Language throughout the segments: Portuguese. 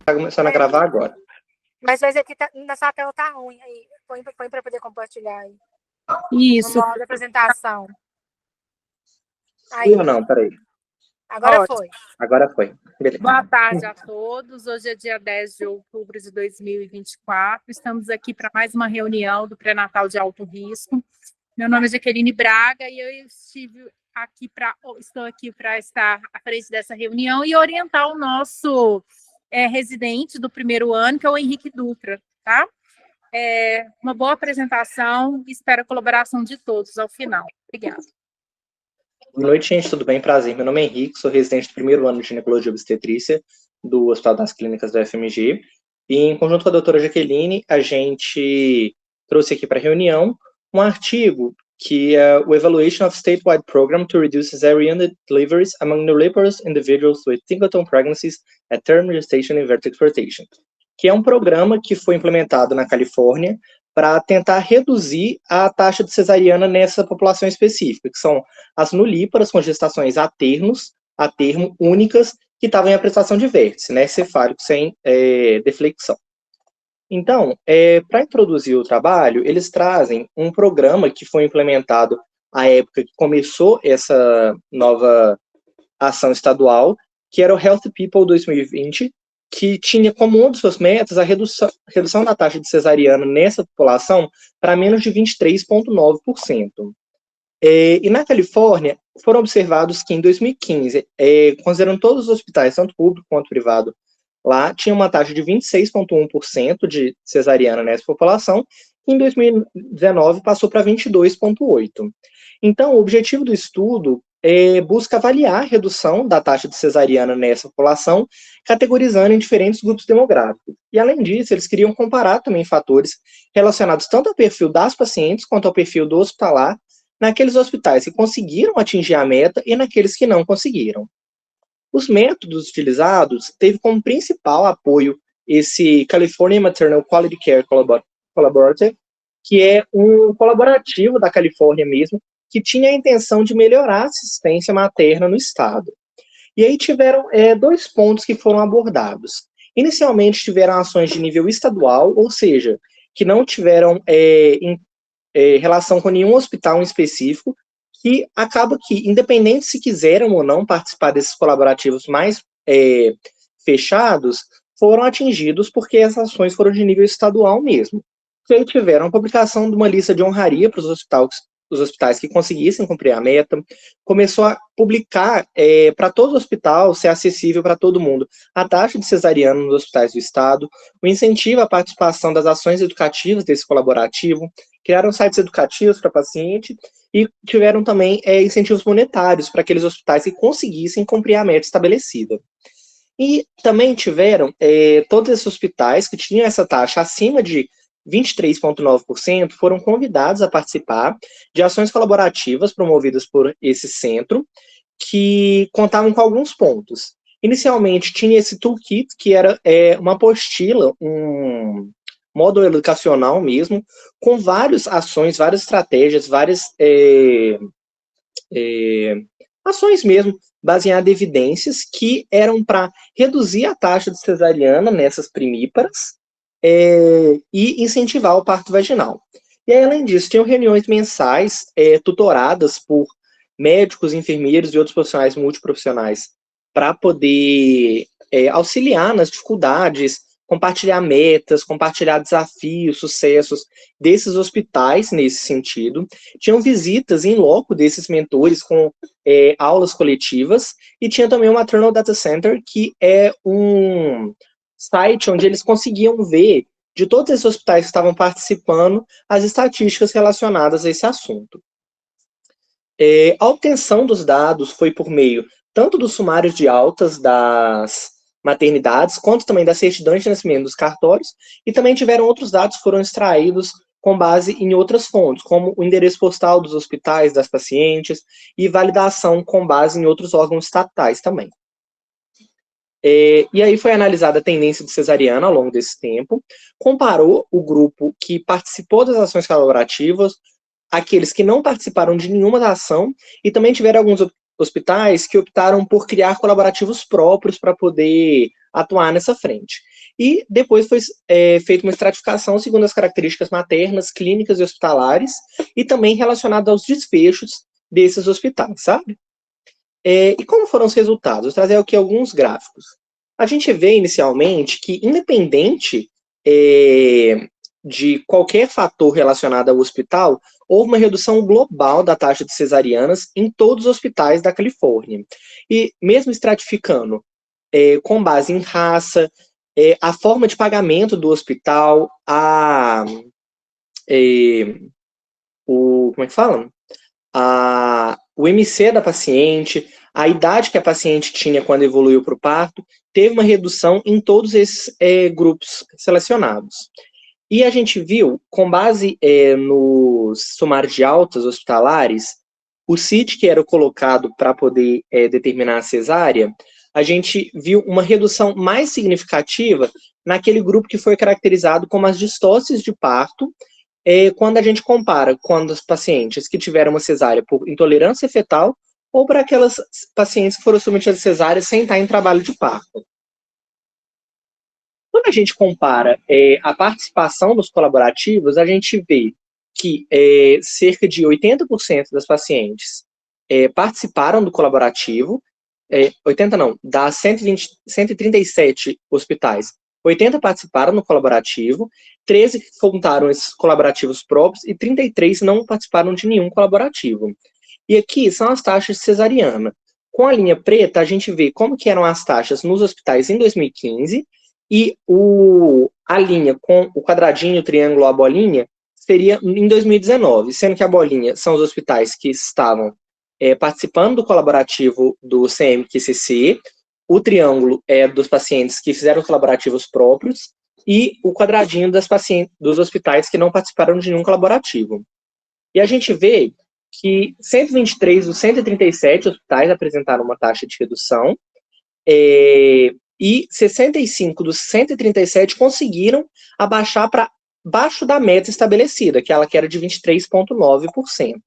Tá começando a gravar agora. Mas aqui na sua tela tá ruim. Aí, põe para poder compartilhar aí. Isso. No modo de apresentação. Aí. Ou não, peraí. Agora foi. Agora foi. Beleza. Boa tarde a todos. Hoje é dia 10 de outubro de 2024. Estamos aqui para mais uma reunião do pré-natal de alto risco. Meu nome é Jaqueline Braga e eu estou aqui para estar à frente dessa reunião e orientar o nosso residente do primeiro ano, que é o Henrique Dutra, tá? Uma boa apresentação e espero a colaboração de todos ao final. Obrigada. Boa noite, gente. Tudo bem? Prazer. Meu nome é Henrique, sou residente do primeiro ano de ginecologia e obstetrícia do Hospital das Clínicas do FMG. E, em conjunto com a doutora Jaqueline, a gente trouxe aqui para a reunião um artigo que é o Evaluation of Statewide Program to Reduce Cesarean Deliveries Among Nulliparous Individuals with Singleton Pregnancies at Term Gestation and Vertex Fertilization, que é um programa que foi implementado na Califórnia para tentar reduzir a taxa de cesariana nessa população específica, que são as nulíparas com gestações a termo únicas, que estavam em apresentação de vértice, né, cefálico sem deflexão. Então, para introduzir o trabalho, eles trazem um programa que foi implementado à época que começou essa nova ação estadual, que era o Healthy People 2020, que tinha como um dos seus metas a redução da taxa de cesariana nessa população para menos de 23,9%. E na Califórnia, foram observados que em 2015, considerando todos os hospitais, tanto público quanto privado, lá tinha uma taxa de 26,1% de cesariana nessa população, e em 2019 passou para 22,8%. Então, o objetivo do estudo busca avaliar a redução da taxa de cesariana nessa população, categorizando em diferentes grupos demográficos. E, além disso, eles queriam comparar também fatores relacionados tanto ao perfil das pacientes quanto ao perfil do hospitalar, naqueles hospitais que conseguiram atingir a meta e naqueles que não conseguiram. Os métodos utilizados teve como principal apoio esse California Maternal Quality Care Collaborative, que é um colaborativo da Califórnia mesmo, que tinha a intenção de melhorar a assistência materna no estado. E aí tiveram dois pontos que foram abordados. Inicialmente tiveram ações de nível estadual, ou seja, que não tiveram relação com nenhum hospital em específico, que acaba que, independente se quiseram ou não participar desses colaborativos mais fechados, foram atingidos porque essas ações foram de nível estadual mesmo. E aí tiveram a publicação de uma lista de honraria para os hospitais que conseguissem cumprir a meta, começou a publicar para todo o hospital ser acessível para todo mundo a taxa de cesariana nos hospitais do estado, o incentivo à participação das ações educativas desse colaborativo, criaram sites educativos para paciente e tiveram também incentivos monetários para aqueles hospitais que conseguissem cumprir a meta estabelecida. E também tiveram todos esses hospitais que tinham essa taxa acima de 23,9% foram convidados a participar de ações colaborativas promovidas por esse centro, que contavam com alguns pontos. Inicialmente, tinha esse toolkit, que era uma apostila, um módulo educacional mesmo, com várias ações, várias estratégias, várias ações mesmo, baseadas em evidências, que eram para reduzir a taxa de cesariana nessas primíparas, e incentivar o parto vaginal. E aí, além disso, tinham reuniões mensais tutoradas por médicos, enfermeiros e outros profissionais multiprofissionais para poder auxiliar nas dificuldades, compartilhar metas, compartilhar desafios, sucessos desses hospitais nesse sentido. Tinham visitas em loco desses mentores com aulas coletivas e tinha também o Maternal Data Center, que é um site onde eles conseguiam ver de todos esses hospitais que estavam participando as estatísticas relacionadas a esse assunto. A obtenção dos dados foi por meio tanto dos sumários de altas das maternidades, quanto também da certidão de nascimento dos cartórios, e também tiveram outros dados que foram extraídos com base em outras fontes, como o endereço postal dos hospitais, das pacientes, e validação com base em outros órgãos estatais também. E aí foi analisada a tendência de cesariana ao longo desse tempo, comparou o grupo que participou das ações colaborativas, aqueles que não participaram de nenhuma da ação, e também tiveram alguns hospitais que optaram por criar colaborativos próprios para poder atuar nessa frente. e depois foi feita uma estratificação segundo as características maternas, clínicas e hospitalares, e também relacionado aos desfechos desses hospitais, sabe? E como foram os resultados? Vou trazer aqui alguns gráficos. A gente vê inicialmente que, independente de qualquer fator relacionado ao hospital, houve uma redução global da taxa de cesarianas em todos os hospitais da Califórnia. E mesmo estratificando com base em raça, a forma de pagamento do hospital, como é que fala? O MC da paciente, a idade que a paciente tinha quando evoluiu para o parto, teve uma redução em todos esses grupos selecionados. E a gente viu, com base nos sumários de altas hospitalares, o CID que era colocado para poder determinar a cesárea, a gente viu uma redução mais significativa naquele grupo que foi caracterizado como as distócias de parto, quando a gente compara com os pacientes que tiveram uma cesárea por intolerância fetal ou para aquelas pacientes que foram submetidas a cesárea sem estar em trabalho de parto. Quando a gente compara a participação dos colaborativos, a gente vê que cerca de 80% das pacientes participaram do colaborativo, 80 não, das 137 hospitais, 80 participaram no colaborativo, 13 contaram esses colaborativos próprios e 33 não participaram de nenhum colaborativo. E aqui são as taxas de cesariana. Com a linha preta, a gente vê como que eram as taxas nos hospitais em 2015 e a linha com o quadradinho, o triângulo, a bolinha, seria em 2019, sendo que a bolinha são os hospitais que estavam participando do colaborativo do CMQCC, o triângulo dos pacientes que fizeram colaborativos próprios e o quadradinho dos hospitais que não participaram de nenhum colaborativo. E a gente vê que 123 dos 137 hospitais apresentaram uma taxa de redução e 65 dos 137 conseguiram abaixar para baixo da meta estabelecida, que ela que era de 23,9%.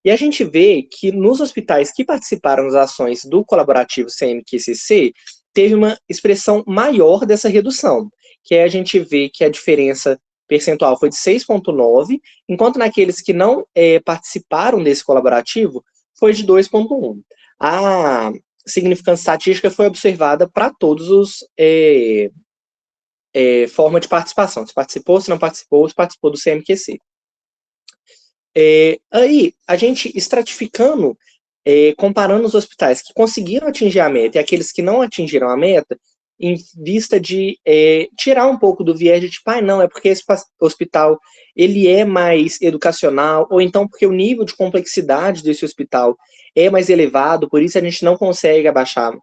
E a gente vê que nos hospitais que participaram das ações do colaborativo CMQCC, teve uma expressão maior dessa redução, que a gente vê que a diferença percentual foi de 6,9%, enquanto naqueles que não participaram desse colaborativo, foi de 2,1%. A significância estatística foi observada para todos os formas de participação. Se participou, se não participou, se participou do CMQC. Aí, a gente estratificando, comparando os hospitais que conseguiram atingir a meta e aqueles que não atingiram a meta, em vista de tirar um pouco do viés de tipo, não, é porque esse hospital ele é mais educacional, ou então porque o nível de complexidade desse hospital é mais elevado, por isso a gente não consegue abaixar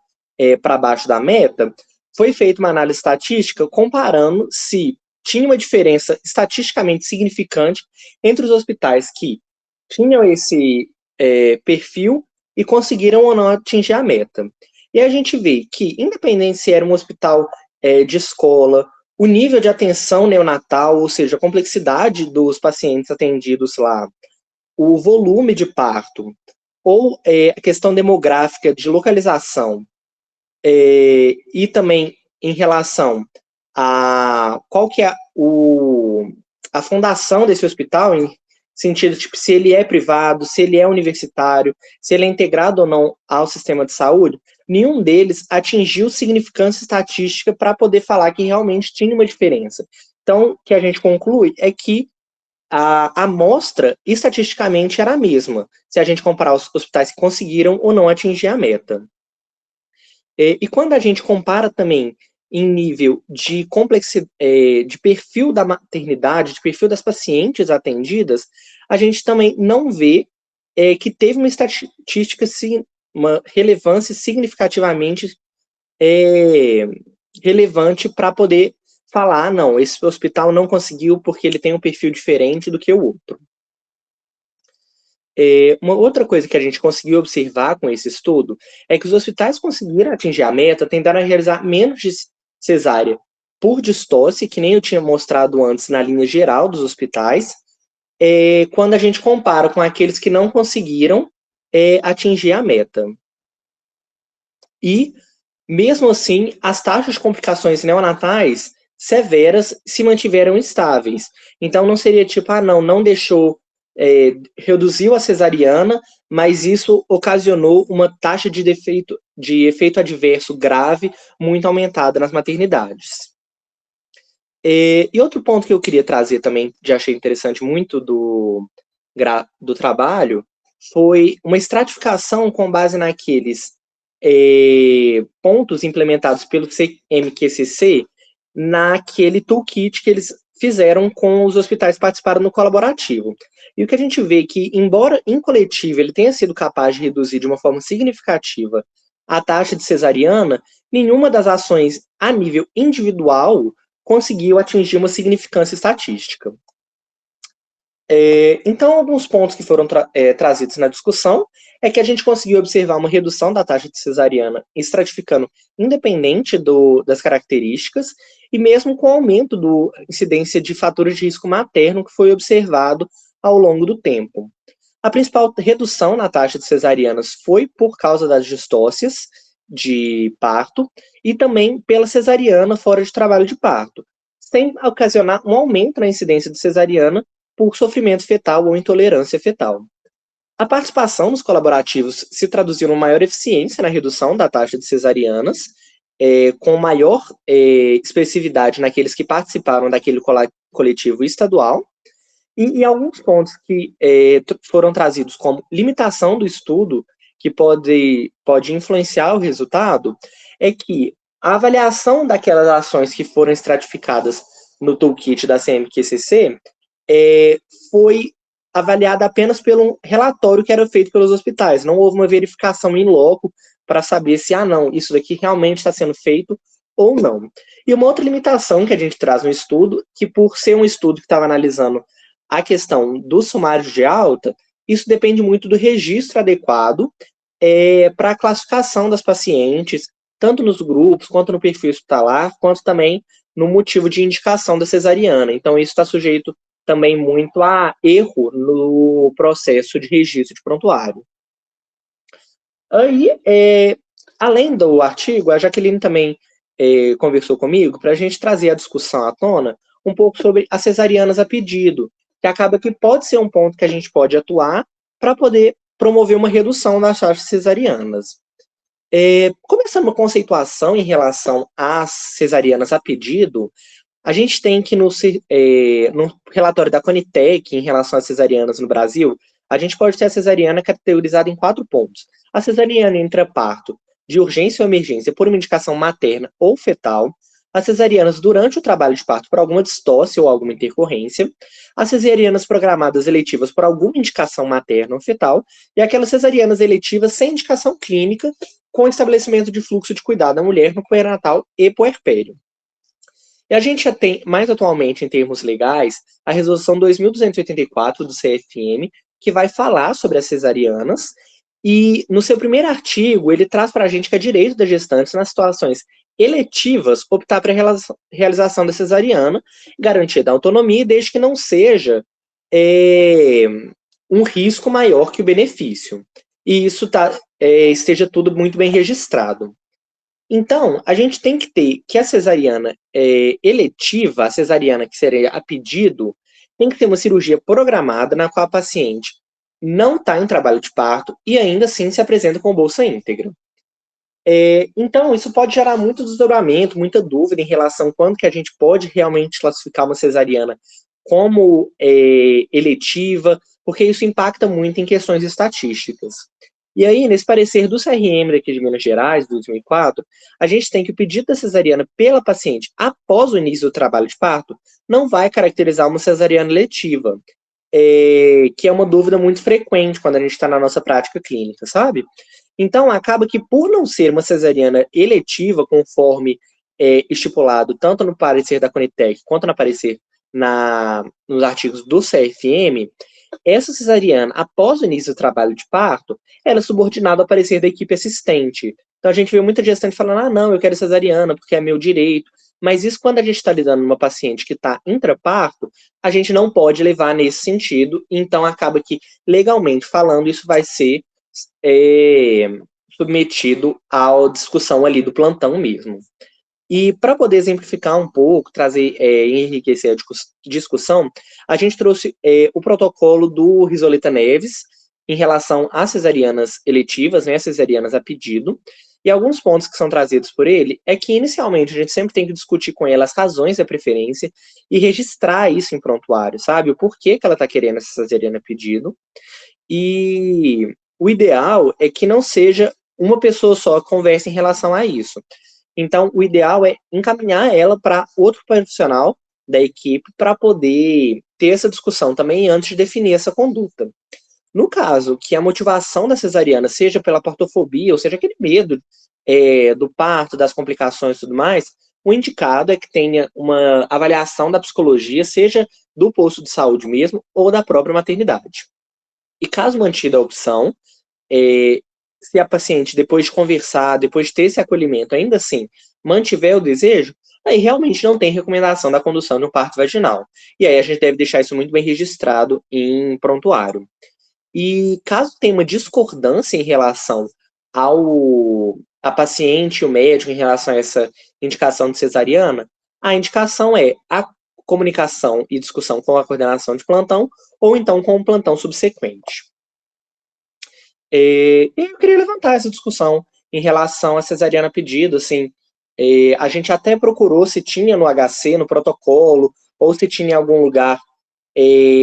para baixo da meta, foi feita uma análise estatística comparando se tinha uma diferença estatisticamente significante entre os hospitais que tinham esse perfil e conseguiram ou não atingir a meta. E a gente vê que, independente se era um hospital de escola, o nível de atenção neonatal, ou seja, a complexidade dos pacientes atendidos lá, o volume de parto, ou a questão demográfica de localização, e também em relação a qual que é a fundação desse hospital, em sentido, tipo, se ele é privado, se ele é universitário, se ele é integrado ou não ao sistema de saúde, nenhum deles atingiu significância estatística para poder falar que realmente tinha uma diferença. Então, o que a gente conclui é que a amostra, estatisticamente, era a mesma, se a gente comparar os hospitais que conseguiram ou não atingir a meta. E quando a gente compara também em nível de complexidade, de perfil da maternidade, de perfil das pacientes atendidas, a gente também não vê que teve uma estatística, uma relevância significativamente relevante para poder falar, não, esse hospital não conseguiu porque ele tem um perfil diferente do que o outro. Uma outra coisa que a gente conseguiu observar com esse estudo é que os hospitais conseguiram atingir a meta, tentaram realizar menos de cesárea por distócia, que nem eu tinha mostrado antes na linha geral dos hospitais, quando a gente compara com aqueles que não conseguiram atingir a meta. E Mesmo assim, as taxas de complicações neonatais severas se mantiveram estáveis. Então, não seria tipo, não deixou, reduziu a cesariana, mas isso ocasionou uma taxa de efeito adverso grave muito aumentada nas maternidades. E outro ponto que eu queria trazer também, que achei interessante muito do trabalho, foi uma estratificação com base naqueles pontos implementados pelo CMQCC naquele toolkit que eles fizeram com os hospitais que participaram no colaborativo. E o que a gente vê é que, embora em coletivo ele tenha sido capaz de reduzir de uma forma significativa a taxa de cesariana, nenhuma das ações a nível individual conseguiu atingir uma significância estatística. Então, alguns pontos que foram trazidos na discussão é que a gente conseguiu observar uma redução da taxa de cesariana estratificando independente das características e mesmo com o aumento da incidência de fatores de risco materno que foi observado ao longo do tempo. A principal redução na taxa de cesarianas foi por causa das distócias de parto e também pela cesariana fora de trabalho de parto, sem ocasionar um aumento na incidência de cesariana por sofrimento fetal ou intolerância fetal. A participação nos colaborativos se traduziu numa maior eficiência na redução da taxa de cesarianas, com maior expressividade naqueles que participaram daquele coletivo estadual, e alguns pontos que foram trazidos como limitação do estudo, que pode influenciar o resultado, é que a avaliação daquelas ações que foram estratificadas no toolkit da CMQCC foi avaliada apenas pelo relatório que era feito pelos hospitais. Não houve uma verificação in loco para saber se, isso daqui realmente está sendo feito ou não. E uma outra limitação que a gente traz no estudo, que por ser um estudo que estava analisando a questão dos sumários de alta, isso depende muito do registro adequado para a classificação das pacientes, tanto nos grupos, quanto no perfil hospitalar, quanto também no motivo de indicação da cesariana. Então, isso está sujeito também muito a erro no processo de registro de prontuário. Aí, além do artigo, a Jaqueline também conversou comigo para a gente trazer a discussão à tona um pouco sobre as cesarianas a pedido, que acaba que pode ser um ponto que a gente pode atuar para poder promover uma redução das taxas cesarianas. Começando uma conceituação em relação às cesarianas a pedido, a gente tem que no relatório da Conitec em relação às cesarianas no Brasil, a gente pode ter a cesariana categorizada em 4 pontos. A cesariana intraparto de urgência ou emergência por uma indicação materna ou fetal, as cesarianas durante o trabalho de parto por alguma distócia ou alguma intercorrência, as cesarianas programadas eletivas por alguma indicação materna ou fetal, e aquelas cesarianas eletivas sem indicação clínica, com estabelecimento de fluxo de cuidado da mulher no puernatal e puerpério. E a gente já tem, mais atualmente, em termos legais, a resolução 2284 do CFM, que vai falar sobre as cesarianas, e no seu primeiro artigo, ele traz para a gente que é direito das gestantes, nas situações eletivas, optar para a realização da cesariana, garantia da autonomia, desde que não seja um risco maior que o benefício. E isso esteja tudo muito bem registrado. Então, a gente tem que ter que a cesariana eletiva, a cesariana que seria a pedido, tem que ter uma cirurgia programada na qual a paciente não está em trabalho de parto e ainda assim se apresenta com bolsa íntegra. Então, isso pode gerar muito desdobramento, muita dúvida em relação a quando que a gente pode realmente classificar uma cesariana como eletiva, porque isso impacta muito em questões estatísticas. E aí, nesse parecer do CRM daqui de Minas Gerais, de 2004, a gente tem que o pedido da cesariana pela paciente após o início do trabalho de parto não vai caracterizar uma cesariana letiva, que é uma dúvida muito frequente quando a gente está na nossa prática clínica, sabe? Então, acaba que por não ser uma cesariana eletiva, conforme estipulado tanto no parecer da Conitec quanto no parecer nos artigos do CFM, essa cesariana, após o início do trabalho de parto, ela é subordinada ao parecer da equipe assistente. Então, a gente vê muita gestante falando, não, eu quero cesariana porque é meu direito. Mas isso, quando a gente está lidando com uma paciente que está intraparto, a gente não pode levar nesse sentido. Então, acaba que, legalmente falando, isso vai ser submetido à discussão ali do plantão mesmo. E para poder exemplificar um pouco, trazer e enriquecer a discussão, a gente trouxe o protocolo do Risoleta Neves em relação às cesarianas eletivas, né, cesarianas a pedido, e alguns pontos que são trazidos por ele é que, inicialmente, a gente sempre tem que discutir com ela as razões da preferência e registrar isso em prontuário, sabe? O porquê que ela está querendo essa cesariana a pedido. E o ideal é que não seja uma pessoa só que converse em relação a isso. Então, o ideal é encaminhar ela para outro profissional da equipe para poder ter essa discussão também antes de definir essa conduta. No caso que a motivação da cesariana seja pela partofobia, ou seja, aquele medo do parto, das complicações e tudo mais, o indicado é que tenha uma avaliação da psicologia, seja do posto de saúde mesmo, ou da própria maternidade. E caso mantida a opção, se a paciente, depois de conversar, depois de ter esse acolhimento, ainda assim, mantiver o desejo, aí realmente não tem recomendação da condução no parto vaginal. E aí a gente deve deixar isso muito bem registrado em prontuário. E caso tenha uma discordância em relação a paciente e o médico em relação a essa indicação de cesariana, a indicação é a comunicação e discussão com a coordenação de plantão ou então com o plantão subsequente. Eu queria levantar essa discussão em relação à cesariana pedido, assim, a gente até procurou se tinha no HC, no protocolo, ou se tinha em algum lugar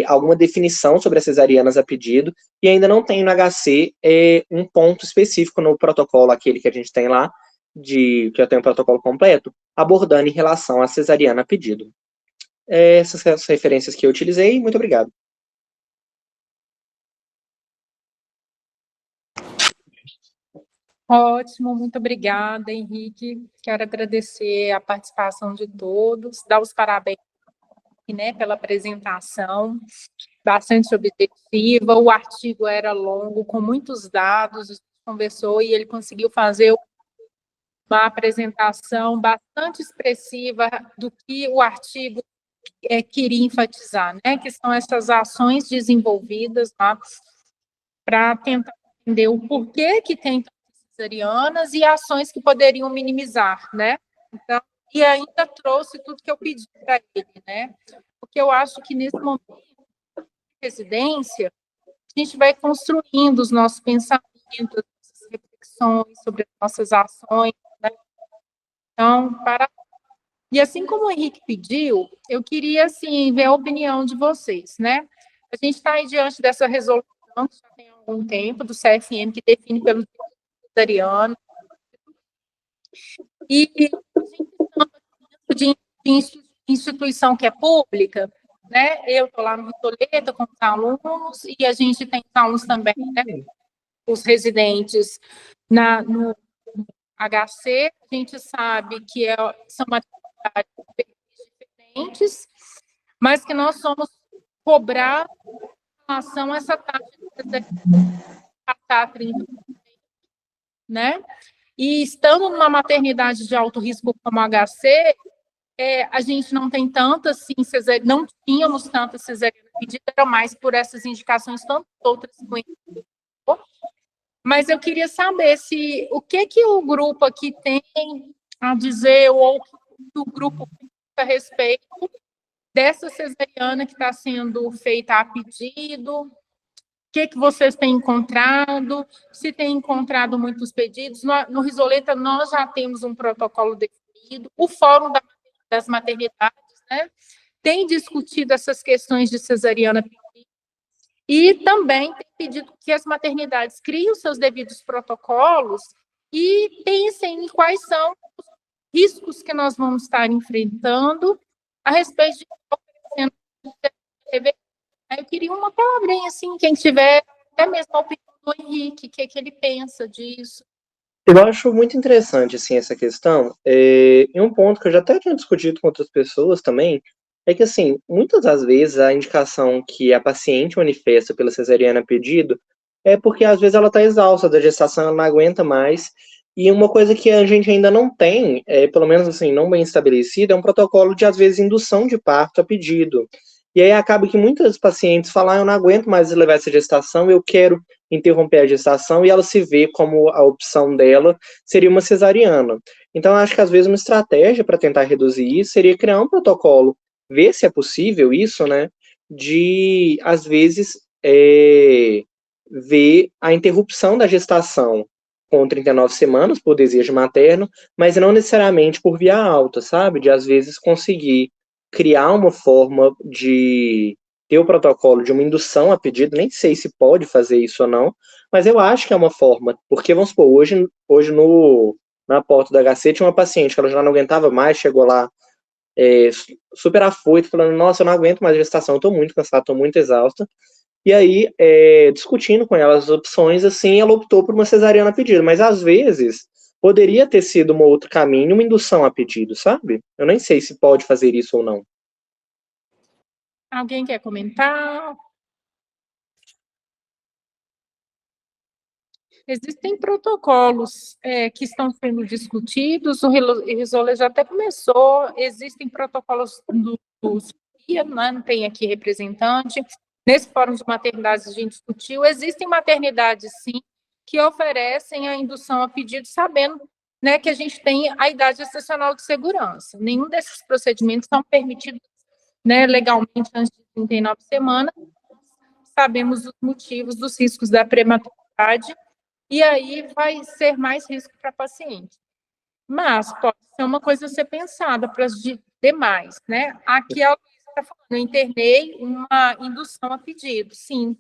alguma definição sobre as cesarianas a pedido, e ainda não tem no HC um ponto específico no protocolo, aquele que a gente tem lá, que já tem o protocolo completo, abordando em relação à cesariana a pedido. Essas são as referências que eu utilizei, muito obrigado. Ótimo, muito obrigada, Henrique. Quero agradecer a participação de todos, dar os parabéns, né, pela apresentação, bastante objetiva. O artigo era longo, com muitos dados, a gente conversou e ele conseguiu fazer uma apresentação bastante expressiva do que o artigo queria enfatizar, né, que são essas ações desenvolvidas para tentar entender o porquê que tem cesarianas e ações que poderiam minimizar, né? Então, e ainda trouxe tudo que eu pedi para ele, né? Porque eu acho que nesse momento de residência, a gente vai construindo os nossos pensamentos, as reflexões sobre as nossas ações, né? Então, E assim como o Henrique pediu, eu queria, assim, ver a opinião de vocês, né? A gente está aí diante dessa resolução, que já tem algum tempo, do CFM, que define pelo cesariano. E a gente de instituição que é pública, né? Eu estou lá no Risoleta com os alunos, e a gente tem alunos também, né? Os residentes no HC, a gente sabe que são maternidades diferentes, mas que nós somos cobrados em relação a essa taxa de passar 30%, né? E estando numa maternidade de alto risco como a HC, a gente não tem tanta, assim, não tínhamos tanta cesariana pedida, era mais por essas indicações, tantas outras conhecidas. Mas eu queria saber o que o grupo aqui tem a dizer, ou o que o grupo pensa a respeito dessa cesariana que está sendo feita a pedido. O que vocês têm encontrado? Se tem encontrado muitos pedidos? No Risoleta, nós já temos um protocolo definido. O Fórum das Maternidades, né, tem discutido essas questões de cesariana pedida. E também tem pedido que as maternidades criem os seus devidos protocolos e pensem em quais são os riscos que nós vamos estar enfrentando a respeito de eu queria uma palavrinha, assim, quem tiver, até mesmo a opinião do Henrique, o que ele pensa disso. Eu acho muito interessante, assim, essa questão, e um ponto que eu já até tinha discutido com outras pessoas também, é que, assim, muitas das vezes a indicação que a paciente manifesta pela cesariana pedido é porque, às vezes, ela está exausta da gestação, ela não aguenta mais, e uma coisa que a gente ainda não tem, pelo menos, assim, não bem estabelecido, é um protocolo de, às vezes, indução de parto a pedido. E aí acaba que muitas pacientes falam, eu não aguento mais levar essa gestação, eu quero interromper a gestação, e ela se vê como a opção dela seria uma cesariana. Então, eu acho que às vezes uma estratégia para tentar reduzir isso seria criar um protocolo, ver se é possível isso, né, de, às vezes, ver a interrupção da gestação com 39 semanas, por desejo materno, mas não necessariamente por via alta, sabe? De, às vezes, conseguir criar uma forma de ter o protocolo de uma indução a pedido, nem sei se pode fazer isso ou não, mas eu acho que é uma forma, porque, vamos supor, hoje na porta da HC tinha uma paciente que ela já não aguentava mais, chegou lá super afoito, falando, nossa, eu não aguento mais a gestação, eu tô muito cansada, tô muito exausta, e aí, discutindo com ela as opções, assim, ela optou por uma cesariana a pedido, mas às vezes poderia ter sido um outro caminho, uma indução a pedido, sabe? Eu nem sei se pode fazer isso ou não. Alguém quer comentar? Existem protocolos que estão sendo discutidos, o Risole já até começou, existem protocolos do SUIA, né, não tem aqui representante, nesse fórum de maternidades a gente discutiu, existem maternidades, sim, que oferecem a indução a pedido, sabendo, né, que a gente tem a idade excepcional de segurança. Nenhum desses procedimentos são permitidos, né, legalmente antes de 39 semanas, sabemos os motivos dos riscos da prematuridade, e aí vai ser mais risco para paciente. Mas pode ser uma coisa a ser pensada para as demais, né? Aqui a Luísa está falando, eu internei uma indução a pedido, sim.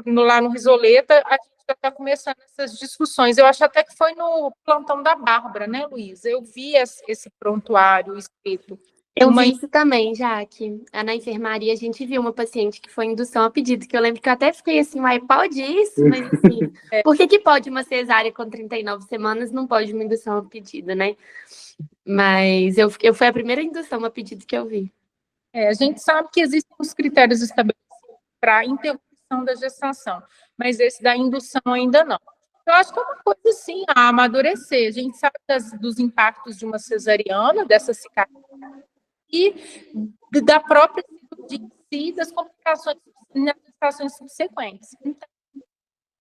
Lá no Risoleta, a gente já está começando essas discussões. Eu acho até que foi no plantão da Bárbara, né, Luísa? Eu vi esse prontuário escrito. Eu vi isso também, Jaque. Na enfermaria a gente viu uma paciente que foi indução a pedido, que eu lembro que eu até fiquei assim, uai, pode isso? Mas assim, por que pode uma cesárea com 39 semanas, não pode uma indução a pedido, né? Mas eu foi a primeira indução a pedido que eu vi. A gente sabe que existem os critérios estabelecidos para a interrupção da gestação, mas esse da indução ainda não. Eu acho que é uma coisa, assim, a amadurecer. A gente sabe dos impactos de uma cesariana, dessa cicatriz, e da própria cirurgia em si, das complicações nas gestações subsequentes. Então,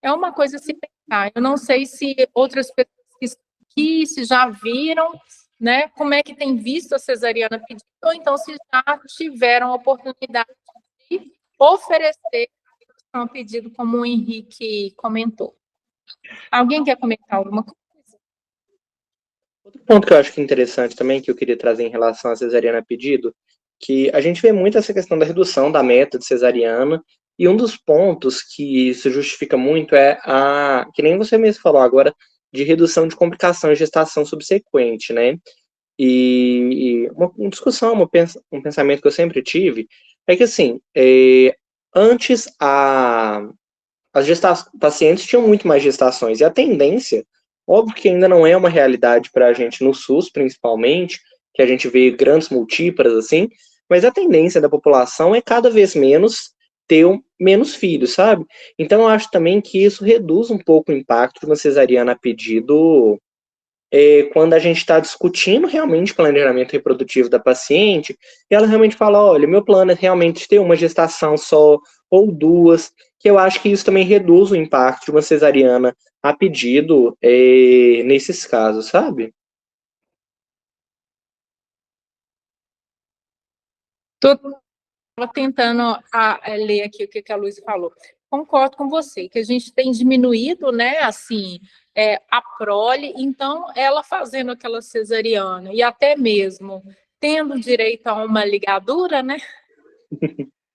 é uma coisa a se pensar. Eu não sei se outras pessoas que estão aqui, se já viram, né, como é que tem visto a cesariana pedido, ou então se já tiveram a oportunidade de oferecer a pedido, como o Henrique comentou. Alguém quer comentar alguma coisa? Outro ponto que eu acho que é interessante também, que eu queria trazer em relação à cesariana a pedido, que a gente vê muito essa questão da redução da meta de cesariana, e um dos pontos que isso justifica muito é que nem você mesmo falou agora, de redução de complicação e gestação subsequente, né? E uma discussão, um pensamento que eu sempre tive, é que assim, antes as pacientes tinham muito mais gestações, e a tendência, óbvio que ainda não é uma realidade para a gente no SUS, principalmente, que a gente vê grandes multíparas, assim, mas a tendência da população é cada vez menos ter menos filhos, sabe? Então, eu acho também que isso reduz um pouco o impacto de uma cesariana a pedido quando a gente está discutindo realmente o planejamento reprodutivo da paciente, e ela realmente fala, olha, meu plano é realmente ter uma gestação só, ou duas, que eu acho que isso também reduz o impacto de uma cesariana a pedido nesses casos, sabe? Estou tentando ler aqui o que a Luísa falou. Concordo com você, que a gente tem diminuído, né, assim, a prole, então ela fazendo aquela cesariana e até mesmo tendo direito a uma ligadura, né,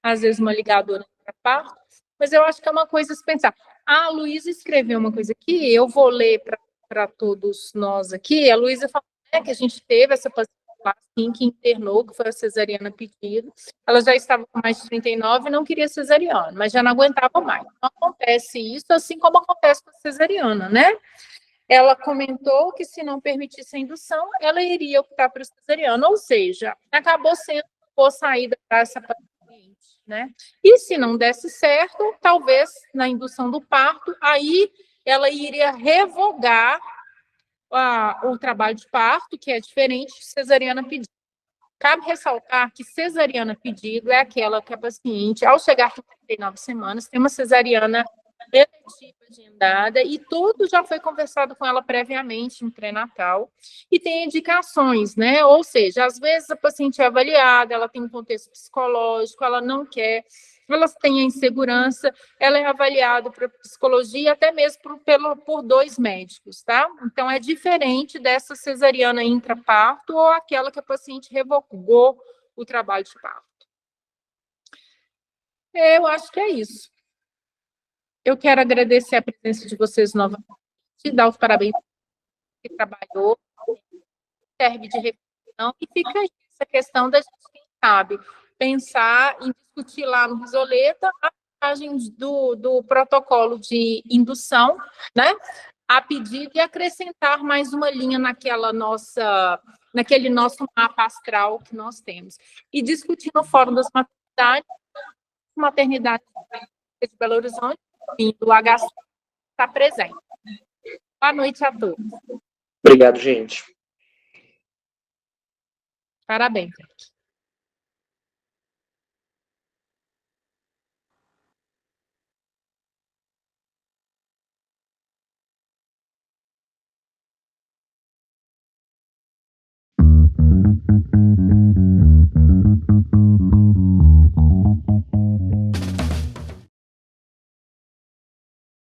às vezes uma ligadura para parto, mas eu acho que é uma coisa a se pensar. A Luísa escreveu uma coisa aqui, eu vou ler para todos nós aqui. A Luísa falou, né, que a gente teve essa paciente lá, assim, que internou, que foi a cesariana pedido. Ela já estava com mais de 39 e não queria cesariana, mas já não aguentava mais. Então, acontece isso, assim como acontece com a cesariana, né? Ela comentou que se não permitisse a indução, ela iria optar por cesariana, ou seja, acabou sendo boa saída para essa paciente, né? E se não desse certo, talvez na indução do parto, aí ela iria revogar o trabalho de parto, que é diferente de cesariana pedida. Cabe ressaltar que cesariana pedido é aquela que a paciente, ao chegar com 39 semanas, tem uma cesariana eletiva agendada e tudo já foi conversado com ela previamente em pré-natal e tem indicações, né? Ou seja, às vezes a paciente é avaliada, ela tem um contexto psicológico, ela não quer, elas têm a insegurança, ela é avaliada por psicologia, até mesmo por 2 médicos, tá? Então, é diferente dessa cesariana intraparto ou aquela que a paciente revogou o trabalho de parto. Eu acho que é isso. Eu quero agradecer a presença de vocês novamente, dar os parabéns que trabalhou, serve de reflexão, e fica aí essa questão da gente, quem sabe, pensar em discutir lá no Risoleta a passagem do protocolo de indução, né, a pedido e acrescentar mais uma linha naquele nosso mapa astral que nós temos. E discutir no Fórum das Maternidades de Belo Horizonte, e do HC está presente. Boa noite a todos. Obrigado, gente. Parabéns.